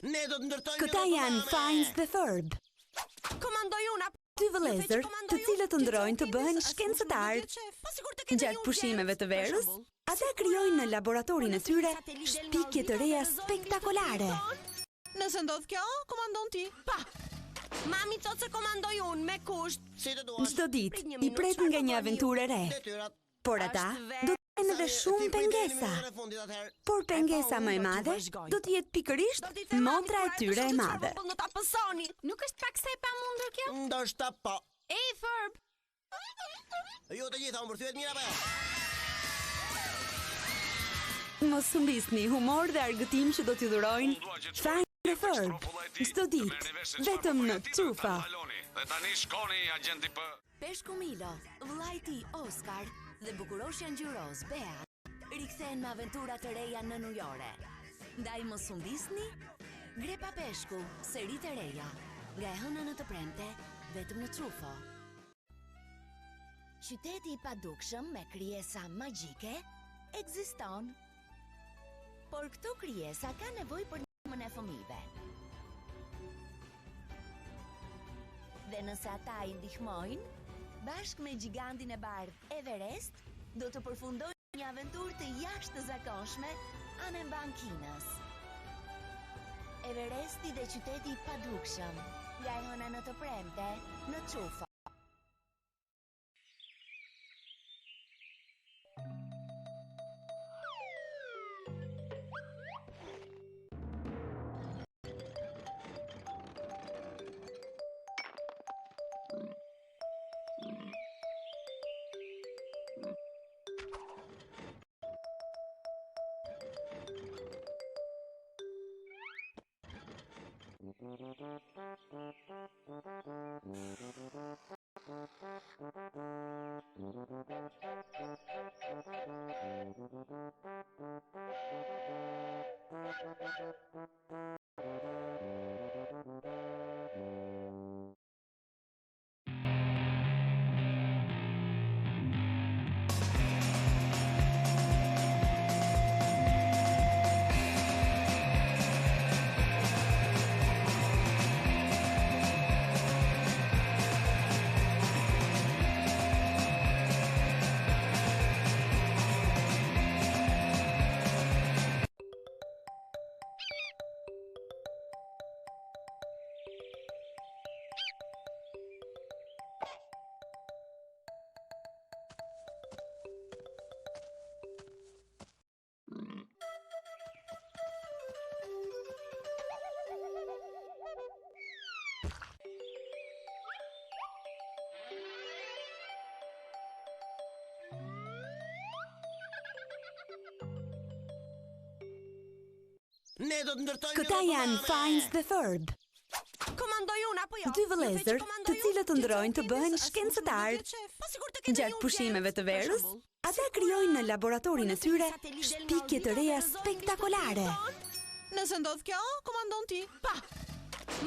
Këta janë Phineas dhe Ferb, dy vëllezër të cilët ndrojnë të bëhen shkencëtar. Gjatë pushimeve të verës, ata krijojnë në laboratorin e tyre shpikje të reja spektakolare. Nëse ndodh kjo, komandon ti. Pa! Mami thot se komandoj unë me kusht. Çdo ditë i pret nga një aventurë e re. Por ata do të kenë edhe shumë pengesa. Por pengesa më e madhe do të jetë pikërisht motra e tyre e madhe. Nuk është pak sa e pamundur kjo? Ndoshta po. Ej, Ferb! Ju të gjitha më përthyet mirë apo jo? Mos humbisni humor dhe argëtim që do t'ju dhurojnë Phineas dhe Ferb çdo ditë, vetëm në Trufa. Dhe tani shkoni agenti për... Peshku Milo, vllai i tij Oscar dhe bukuroshja ngjyros Bea rikthehen me aventura të reja në Nujore. Ndaj mos humbisni Grepa Peshku, seri të reja, nga e hëna në të premte, vetëm në Trufo. Qyteti i padukshëm me krijesa magjike ekziston. Por këto krijesa ka nevojë për ndihmën e fëmijëve. Dhe nëse ata i ndihmojnë, bashkë me gigantin e bardhë Everest, do të përfundojnë një aventurë të jashtëzakonshme anë mban Kinës. Everesti dhe qyteti i padukshëm, nga e hëna në të premte, në Trufa. Ne do të ndërtojmë... Këta janë Phineas dhe Ferb, Komandoj unë apo jo? dy vëllezër të cilët ndrojnë të bëhen shkencëtar. Gjatë pushimeve të verës, ata krijojnë në laboratorin e tyre shpikje të reja spektakolare. Nëse ndodh kjo, komandon ti. Pa!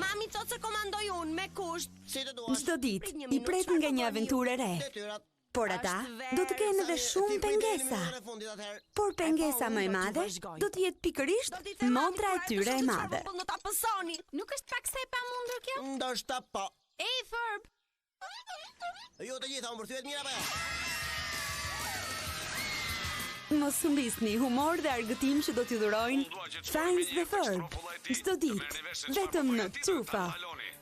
Mami thot se komandoj unë me kusht. Çdo ditë i pret nga një aventurë e re. Por ata do të kenë edhe shumë pengesa. Por pengesa më e madhe do të jetë pikërisht motra e tyre e madhe. Nuk është pak sa e pamundur kjo? Ndoshta po. Ej, Ferb! Ju të gjitha më përthyet mirë apo jo? Mos humbisni humor dhe argëtim që do t'ju dhurojnë Phineas dhe Ferb çdo ditë, vetëm në Trufa.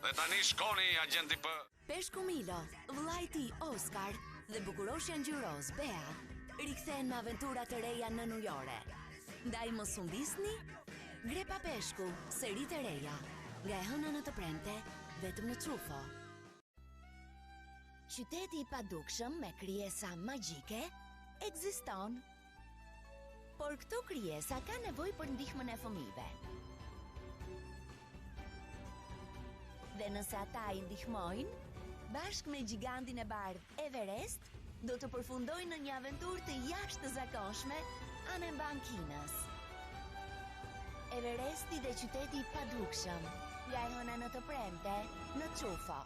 Dhe tani shkoni agenti për... Peshku Milo, vllai i tij Oscar dhe bukuroshja ngjyros Bea rikthehen me aventura të reja në Nujore. Ndaj mos humbisni Grepa Peshku, seri të reja, nga e hëna në të premte, vetëm në Trufo. Qyteti i padukshëm me krijesa magjike ekziston. Por këto krijesa ka nevojë për ndihmën e fëmijëve. Dhe nëse ata i ndihmojnë, bashkë me gigantin e bardhë Everest, do të përfundojnë në një aventurë të jashtëzakonshme anë mban Kinës. Everesti dhe qyteti i padukshëm, nga e hëna në të premte, në Trufa.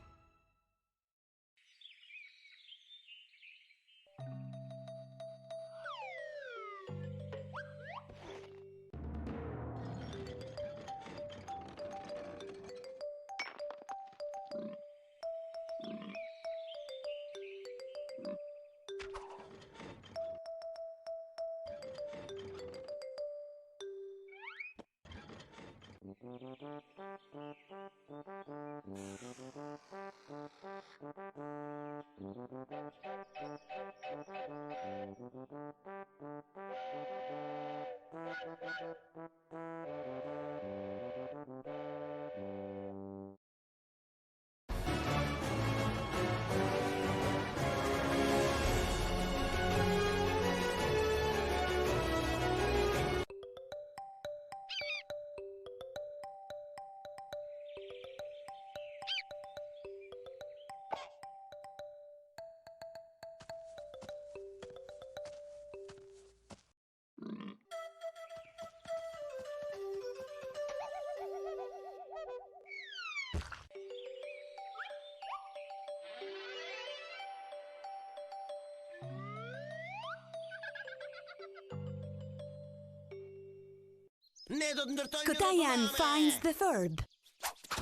Ne do të ndërtojmë. Këta janë Fiennes dhe Ferb,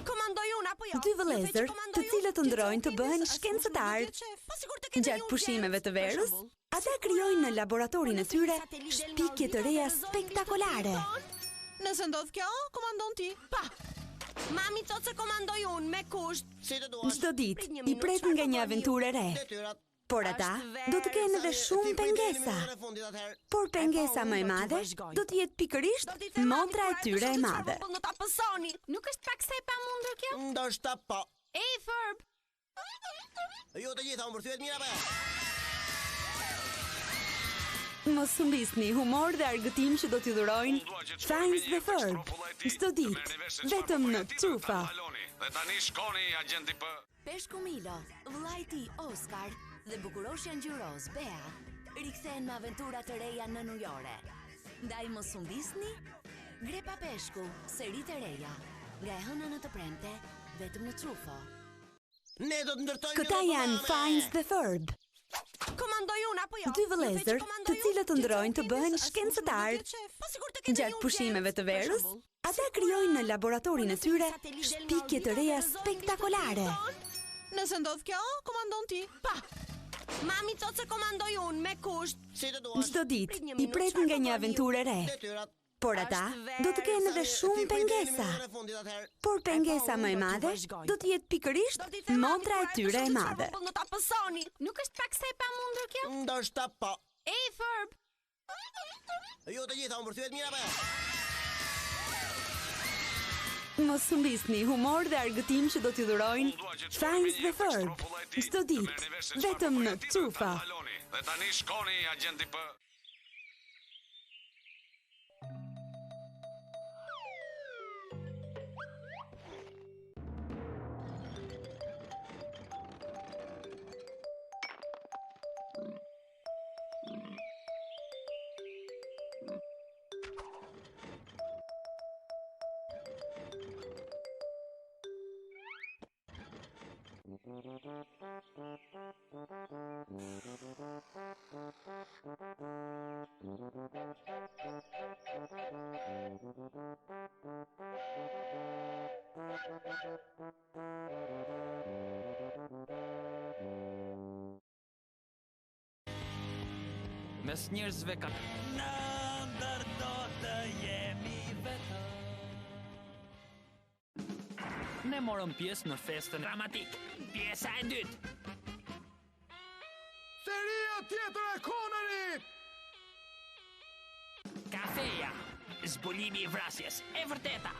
Komandoj unë apo jo? dy vëllezër të cilët të ndrojnë të bëhen shkencëtar. Gjatë pushimeve të verës, ata krijojnë në laboratorin e tyre shpikje të reja spektakolare. Nëse ndodh kjo, komandon ti. Pa! Mami thot se komandoj unë me kusht. Si të duash. Çdo ditë i pret nga një aventurë e re, Detyrat. por ata do të kenë edhe shumë pengesa. Në fundit atëherë. Por pengesa më e madhe do të jetë pikërisht motra e tyre e madhe. Do ta pësoni. Nuk është pak sa e pamundur kjo? Ndoshta po. Ej, Ferb, Ju të gjitha u mbërthyet mirë apo jo? Mos humbisni humor dhe argëtim që do t'ju dhurojnë Fiennes dhe Ferb çdo ditë vetëm në Trufa. Dhe tani shkoni agenti P. Peshku Milo, vllai i tij Oscar dhe bukuroshja ngjyroz Bea rikthehen me aventura të reja në Nujore. Ndaj mos humbisni Grepa Peshku, seri të reja. Nga e hëna në të premte, vetëm në Trufo. Ne do të ndërtojmë. Këta janë Fiennes dhe Ferb, Komandoj unë apo jo? dy vëllezër të cilët të ndrojnë të bëhen shkencëtar. Gjatë pushimeve të verës, ata krijojnë në laboratorin e tyre shpikje të reja spektakolare. Nëse ndodh kjo, komandon ti. Pa! Mami thot se komandoj unë me kusht. Si të duash. Çdo ditë i pret nga një aventurë e re, Detyrat. por ata do të kenë edhe shumë pengesa. Në fundit atëherë. Por pengesa më e madhe do të jetë pikërisht motra e tyre e madhe. Do ta pësoni. Nuk është pak sa e pamundur kjo? Ndoshta po. Ej, Ferb, Ju të gjitha u mbërthyet mirë apo jo? Mos humbisni humor dhe argëtim që do t'ju dhurojnë Fiennes dhe Ferb çdo ditë vetëm në Trufa. Dhe tani shkoni agenti P. Mes njerëzve ka në ndërdo të jemi vetëm. Ne morëm pjesë në festën dramatik. Pjesa e dytë. Seria tjetër e Connery! Kafeja. Zbulimi i vrasjes. E vërteta.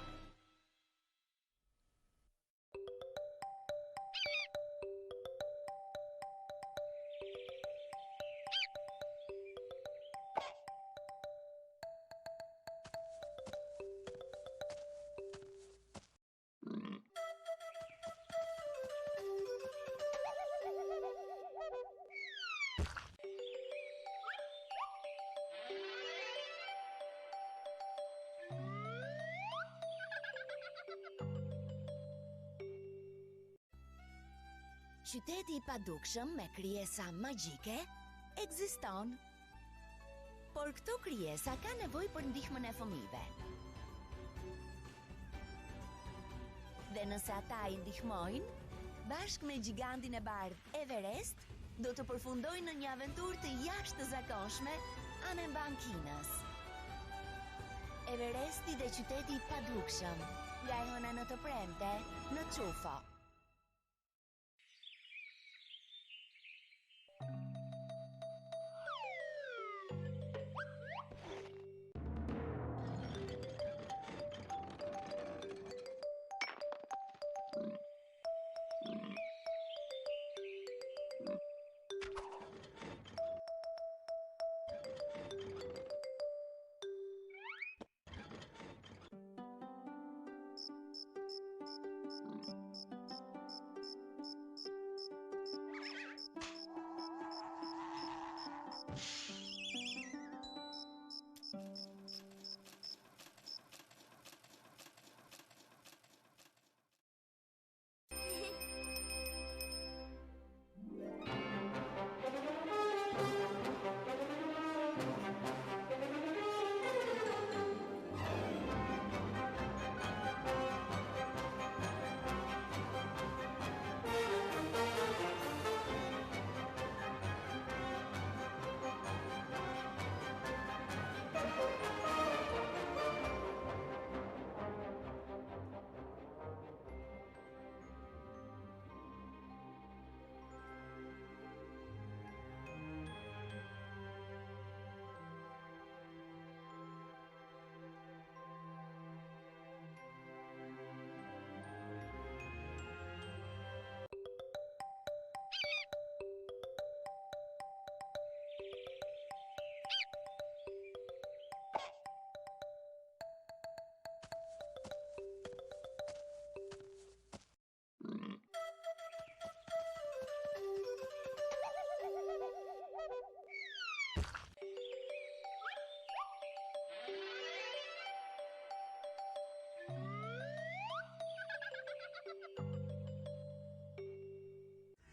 Qyteti i padukshëm me krijesa magjike ekziston. Por këto krijesa ka nevojë për ndihmën e fëmijëve. Dhe nëse ata i ndihmojnë, bashkë me gigantin e bardhë Everest, do të përfundojnë në një aventurë të jashtëzakonshme anë Bankinës. Everesti dhe qyteti I padukshëm. Nga e hëna në të premte, në Çufo.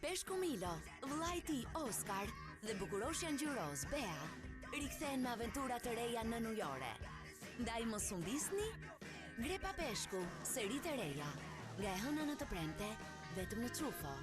Peshku Milo, vllai I tij Oscar dhe bukuroshja ngjyros Bea rikthehen me aventura të reja në ujore. Ndaj mos u ndisni, Grepa Peshku, seri të reja. Nga e hëna në të premte, vetëm në Çufo.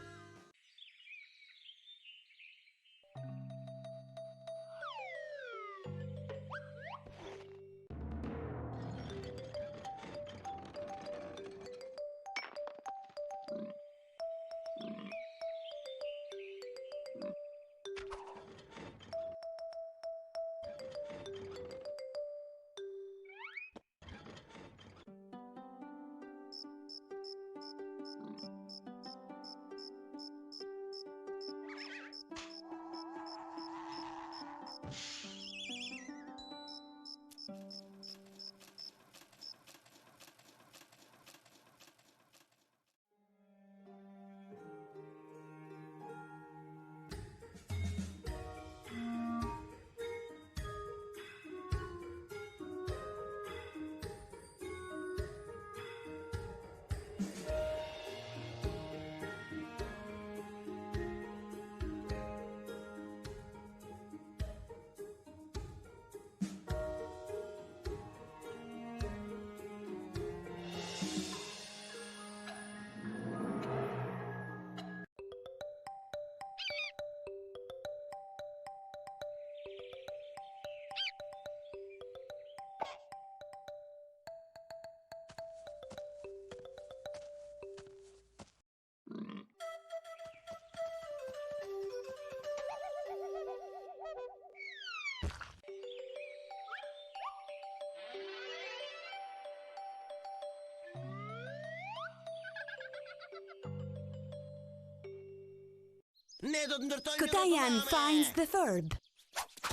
Ne do të ndërtojmë. Këta janë Fines dhe Ferb,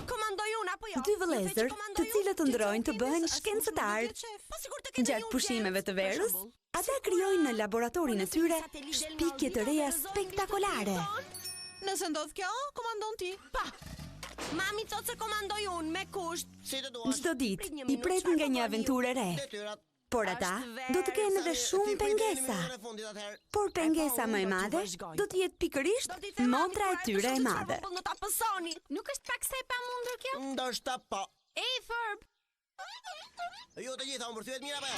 Komandoj unë apo jo? dy vëllezër të cilët të ndrojnë të bëhen shkencëtar. Gjatë pushimeve të verës, ata krijojnë në laboratorin e tyre shpikje të reja spektakolare. Nëse ndodh kjo, komandon ti. Pa! Mami thot se komandoj unë me kusht. Si të duash. Çdo ditë I pret nga një aventurë e re. Detyrat. Por ata do të kenë edhe shumë pengesa. Por pengesa më e madhe do të jetë pikërisht motra e tyre e madhe. Në ta pësoni. Nuk është pak sa e pamundur kjo? Ndoshta po. Ej, Ferb! Ju të gjitha u mbërthyet mirë apo?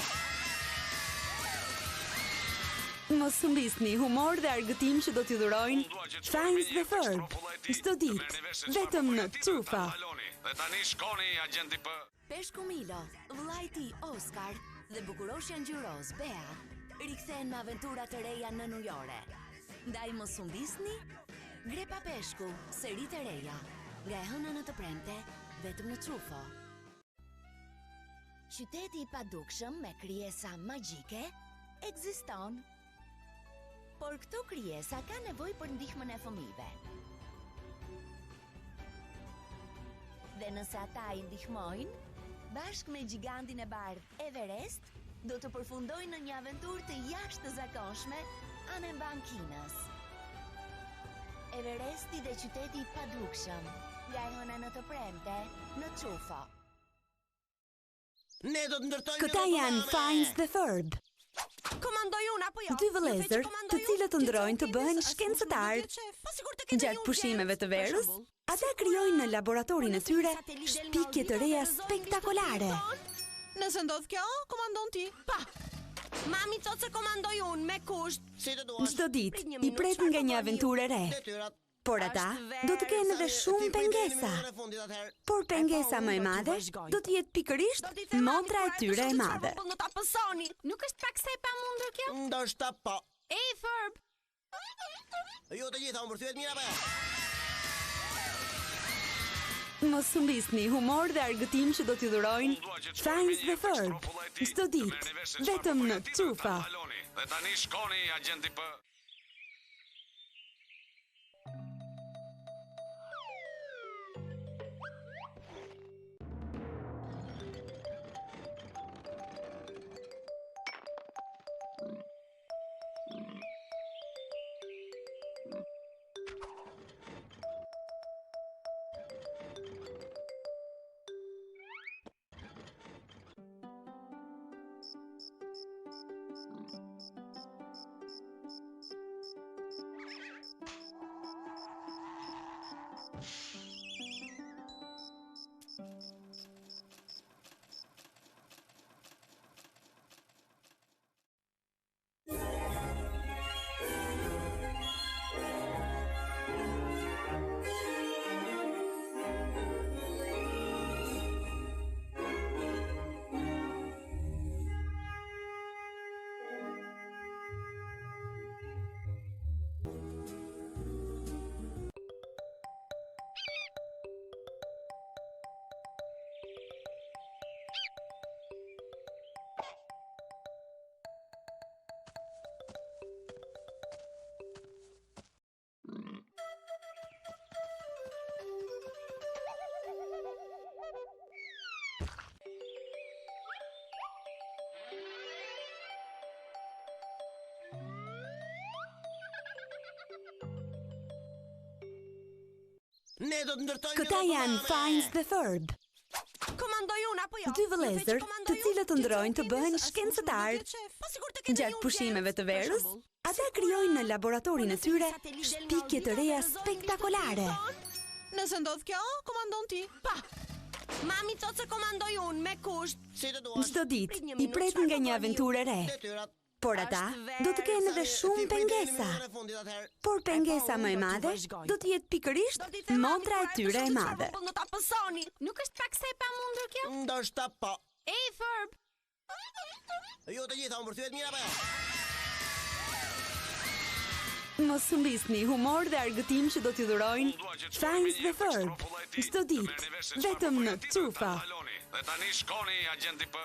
Mos u ndisni, humor dhe argëtim që do t'i dhurojnë Fines dhe Ferb. Çdo ditë, vetëm në Çufo. Dhe tani shkoni agenti P. Peshku Milo, vllai i tij Oscar dhe bukuroshja ngjyros Bea rikthehen me aventura të reja në nujore. Ndaj mos u ndisni, Grepa Peshku, seri të reja. Nga e hëna në të premte, vetëm në Trufo. Qyteti i padukshëm me krijesa magjike ekziston. Por këto krijesa ka nevojë për ndihmën e fëmijëve. Dhe nëse ata i ndihmojnë, bashkë me gigantin e bardh Everest, do të përfundojnë në një aventurë të jashtëzakonshme anë mban Kinës. Everesti dhe qyteti i padukshëm, nga e hëna në të premte në Trufo. Ne do të ndërtojmë. Këta janë Fines the Ferb, Komandoj unë apo jo? dy vëllezër të cilët ndrojnë të bëhen shkencëtar. Gjatë pushimeve të verës, ata krijojnë në laboratorin e tyre shpikje të reja spektakolare. Nëse ndodh kjo, komandon ti. Pa! Mami thot se komandoj unë me kusht. Si të duash. Çdo ditë i pret nga një aventurë e re, Detyrat. por ata do të kenë edhe shumë pengesa. Por pengesa më e madhe do të jetë pikërisht motra e tyre e madhe. Në ta pësoni. Nuk është pak sa e pamundur kjo? Ndoshta po. Ej, Ferb! Ju të gjitha u mbërthyet mirë apo jo? Mos u mbisni humor dhe argëtim që do t'ju dhurojnë Fines the Ferb, çdo ditë, vetëm në Trufo. Dhe tani shkoni agenti P. Ne do të ndërtojmë. Këta janë Fines the Ferb, Komandoj unë apo jo? dy vëllezër të cilët ndrojnë të bëhen shkencëtar. Gjatë pushimeve të verës, ata krijojnë në laboratorin e tyre shpikje të reja spektakolare. Nëse ndodh kjo, komandon ti. Pa! Mami thot se komandoj unë me kusht. Si të duash. Çdo ditë i pret nga një aventurë e re, Detyrat. por ata do të kenë edhe shumë pengesa. Por pengesa më e madhe do të jetë pikërisht motra e tyre e madhe. Në ta pësoni. Nuk është pak sa e pamundur kjo? Ndoshta po. Ej, Ferb! Ju të gjitha u mbërthyet mirë apo jo? Mos u mbisni humor dhe argëtim që do t'ju dhurojnë Fines the Ferb, çdo ditë, vetëm në Trufo. Dhe tani shkoni agenti P.